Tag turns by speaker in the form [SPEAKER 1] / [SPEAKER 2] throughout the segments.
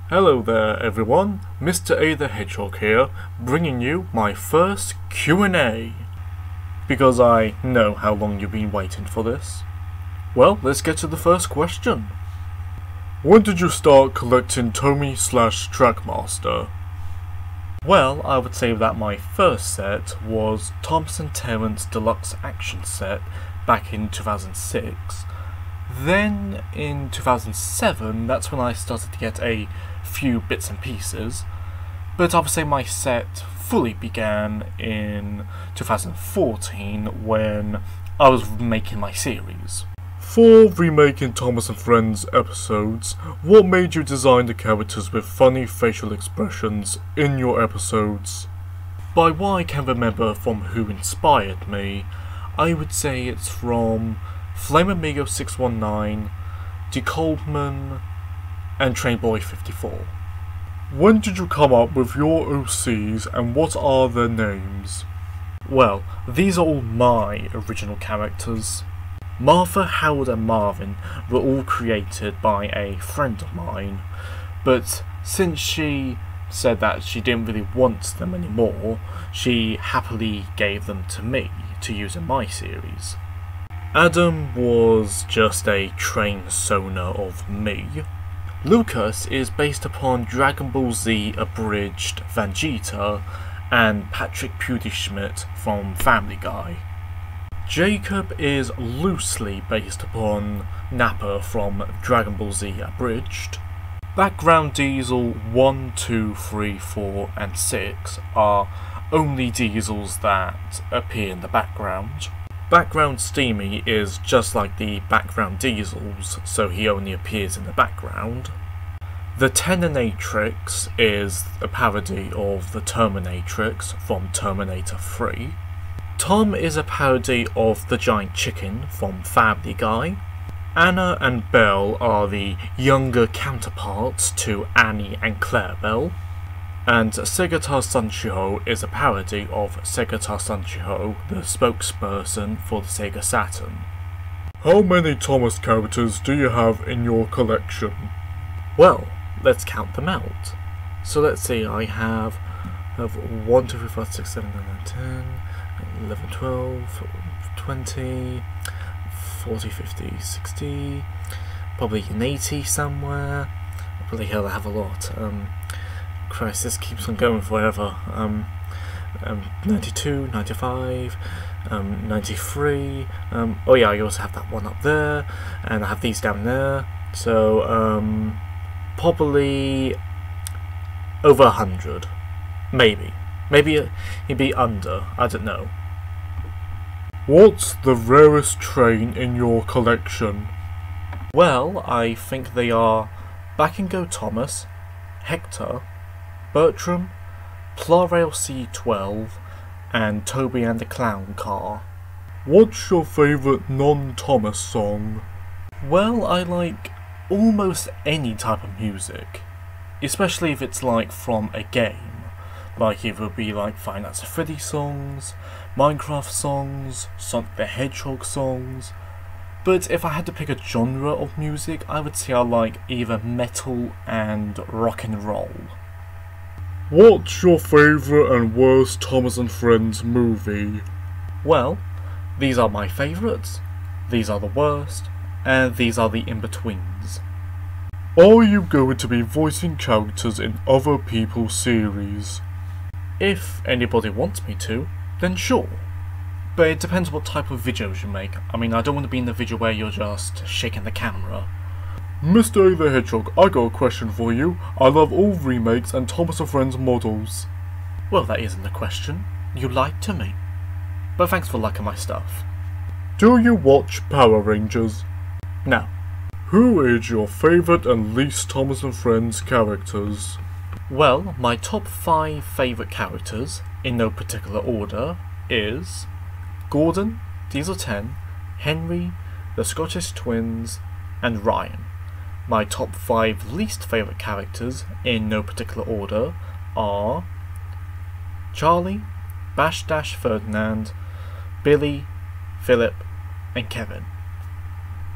[SPEAKER 1] Hello there everyone, MrAthehedgehog here, bringing you my first Q&A. Because I know how long you've been waiting for this. Well, let's get to the first question. When did you start collecting Tommy/Trackmaster? Well, I would say that my first set was Thomas & Terence Deluxe Action Set back in 2006. Then in 2007, that's when I started to get a few bits and pieces, but I would say my set fully began in 2014 when I was making my series. For remaking Thomas and Friends episodes, what made you design the characters with funny facial expressions in your episodes? By what I can remember from who inspired me, I would say it's from Flame Amigo 619, D. Coldman, and Trainboy 54. When did you come up with your OCs and what are their names? Well, these are all my original characters. Martha, Howard and Marvin were all created by a friend of mine, but since she said that she didn't really want them anymore, she happily gave them to me to use in my series. Adam was just a trained sonar of me. Lucas is based upon Dragon Ball Z abridged Vegeta and Patrick Schmidt from Family Guy. Jacob is loosely based upon Nappa from Dragon Ball Z abridged. Background Diesel 1, 2, 3, 4 and 6 are only diesels that appear in the background. Background Steamy is just like the background diesels, so he only appears in the background. The Terminatrix is a parody of the Terminatrix from Terminator 3. Tom is a parody of the Giant Chicken from Family Guy. Anna and Belle are the younger counterparts to Annie and Clarabelle. And Segata Sanchiho is a parody of Segata Sanchiho, the spokesperson for the Sega Saturn. How many Thomas characters do you have in your collection? Well, let's count them out. So let's see, I have 1, 2, 3, 4, 5, 6, 7, 8, 9, 10, 11, 12, 20, 40, 50, 60, probably an 80 somewhere. Probably hell, I have a lot. Christ, this keeps on going forever. 92, 95, 93, oh yeah, I also have that one up there, and I have these down there, so probably over 100, maybe it'd be under, I don't know. What's the rarest train in your collection? Well, I think they are Back and Go Thomas, Hector, Bertram, Plarail C12, and Toby and the Clown Car. What's your favourite non-Thomas song? Well, I like almost any type of music, especially if it's like from a game. Like it would be like Five Nights at Freddy's songs, Minecraft songs, Sonic the Hedgehog songs. But if I had to pick a genre of music, I would say I like either metal and rock and roll. What's your favourite and worst Thomas and Friends movie? Well, these are my favourites, these are the worst, and these are the in-betweens. Are you going to be voicing characters in other people's series? If anybody wants me to, then sure. But it depends what type of videos you make. I mean, I don't want to be in the video where you're just shaking the camera. Mr. the Hedgehog, I got a question for you. I love all remakes and Thomas and Friends models. Well, that isn't a question. You lied to me. But thanks for liking my stuff. Do you watch Power Rangers? No. Who is your favourite and least Thomas and Friends characters? Well, my top 5 favourite characters, in no particular order, is Gordon, Diesel 10, Henry, the Scottish Twins, and Ryan. My top 5 least favourite characters, in no particular order, are Charlie, Bash Dash Ferdinand, Billy, Philip, and Kevin.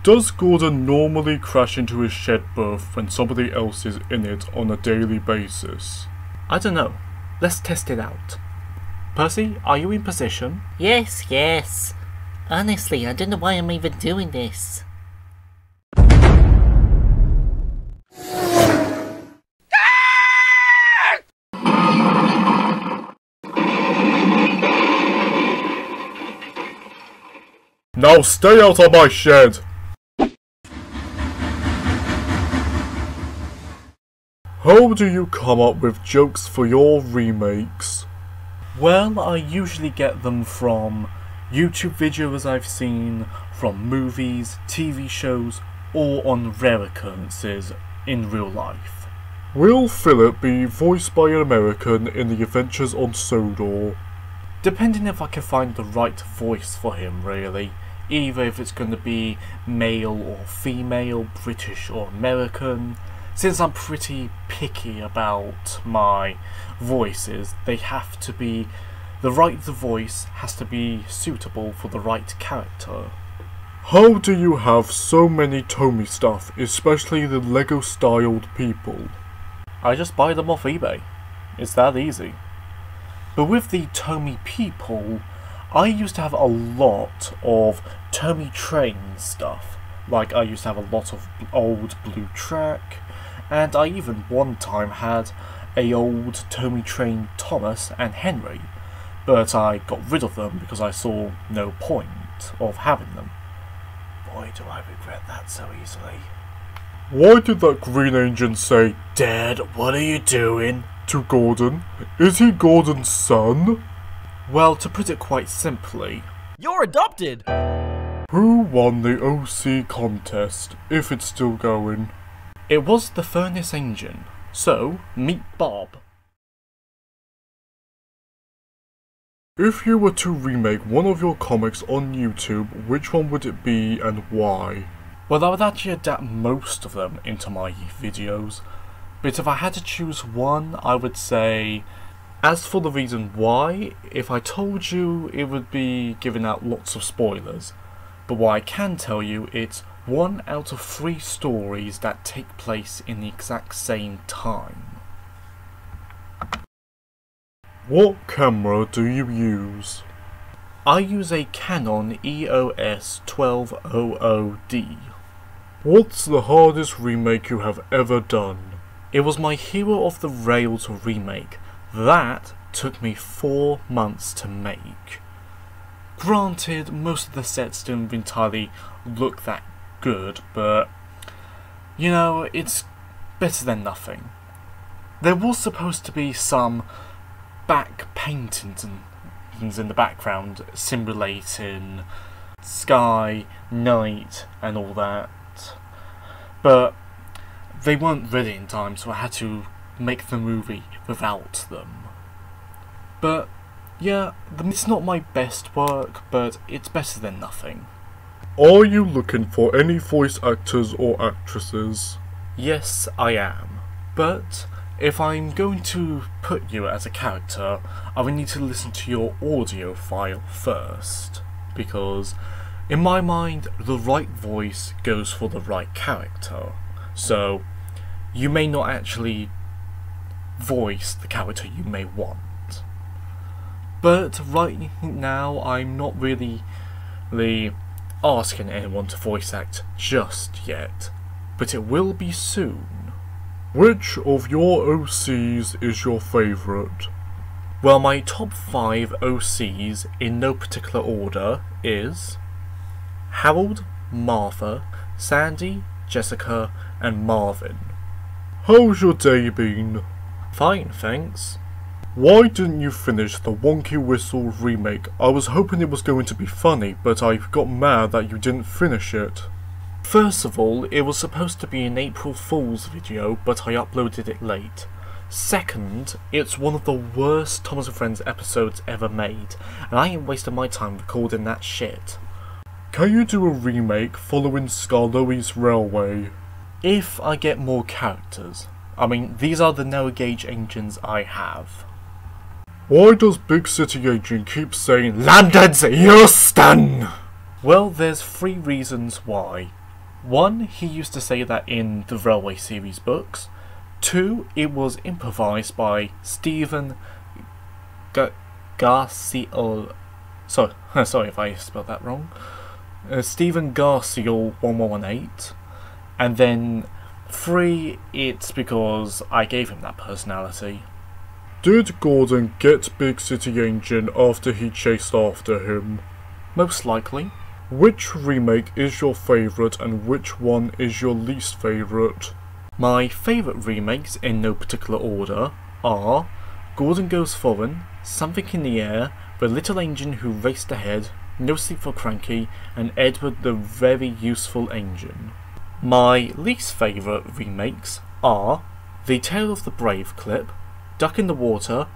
[SPEAKER 1] Does Gordon normally crash into his shed berth when somebody else is in it on a daily basis? I don't know. Let's test it out. Percy, are you in position?
[SPEAKER 2] Yes. Honestly, I don't know why I'm even doing this.
[SPEAKER 1] Now stay out of my shed! How do you come up with jokes for your remakes? Well, I usually get them from YouTube videos I've seen, from movies, TV shows, or on rare occurrences in real life. Will Philip be voiced by an American in the Adventures on Sodor? Depending if I can find the right voice for him, really. Either if it's going to be male or female, British or American. Since I'm pretty picky about my voices, they have to be the voice has to be suitable for the right character. How do you have so many Tommy stuff, especially the Lego styled people? I just buy them off eBay. It's that easy. But with the Tommy people, I used to have a lot of Tommy Train stuff. Like I used to have a lot of old Blue Track, and I even one time had a old Tommy Train Thomas and Henry, but I got rid of them because I saw no point of having them. Boy, do I regret that so easily. Why did that green agent say, "Dad, what are you doing?" to Gordon? Is he Gordon's son? Well, to put it quite simply,
[SPEAKER 3] you're adopted!
[SPEAKER 1] Who won the OC contest, if it's still going? It was the Furnace Engine, so meet Bob. If you were to remake one of your comics on YouTube, which one would it be and why? Well, I would actually adapt most of them into my videos, but if I had to choose one, I would say, as for the reason why, if I told you, it would be giving out lots of spoilers. But what I can tell you, it's 1 out of 3 stories that take place in the exact same time. What camera do you use? I use a Canon EOS 1200D. What's the hardest remake you have ever done? It was my Hero of the Rails remake. That took me 4 months to make. Granted, most of the sets didn't entirely look that good, but you know, it's better than nothing. There was supposed to be some back paintings and things in the background simulating sky, night and all that, but they weren't ready in time, so I had to make the movie without them. But yeah, it's not my best work, but it's better than nothing. Are you looking for any voice actors or actresses? Yes, I am. But if I'm going to put you as a character, I will need to listen to your audio file first. Because in my mind, the right voice goes for the right character. So you may not actually voice the character you may want. But right now, I'm not really asking anyone to voice act just yet, but it will be soon. Which of your OCs is your favourite? Well, my top 5 OCs, in no particular order, is Harold, Martha, Sandy, Jessica, and Marvin. How's your day been? Fine, thanks. Why didn't you finish the Wonky Whistle remake? I was hoping it was going to be funny, but I got mad that you didn't finish it. First of all, it was supposed to be an April Fool's video, but I uploaded it late. Second, it's one of the worst Thomas & Friends episodes ever made, and I ain't wasting my time recording that shit. Can you do a remake following Skarloey's Railway? If I get more characters. I mean, these are the narrow gauge engines I have. Why does Big City Agent keep saying, "Landed Euston"? Well, there's 3 reasons why. 1, he used to say that in the Railway series books. 2, it was improvised by Stephen Garciol. Sorry if I spelled that wrong. Stephen Garciol 1118. And then 3, it's because I gave him that personality. Did Gordon get Big City Engine after he chased after him? Most likely. Which remake is your favourite and which one is your least favourite? My favourite remakes, in no particular order, are Gordon Goes Foreign, Something in the Air, The Little Engine Who Raced Ahead, No Sleep for Cranky, and Edward the Very Useful Engine. My least favourite remakes are The Tale of the Brave clip, Duck in the Water,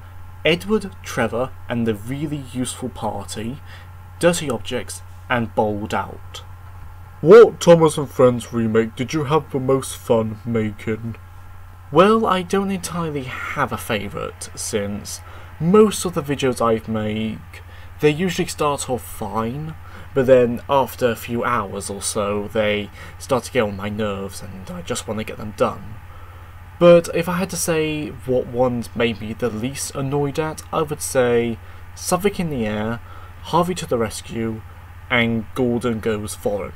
[SPEAKER 1] Edward, Trevor and the Really Useful Party, Dirty Objects, and Bowled Out. What Thomas and Friends remake did you have the most fun making? Well, I don't entirely have a favourite, since most of the videos I make, they usually start off fine, but then after a few hours or so, they start to get on my nerves and I just want to get them done. But if I had to say what ones made me the least annoyed at, I would say Something in the Air, Harvey to the Rescue, and Gordon Goes Foreign.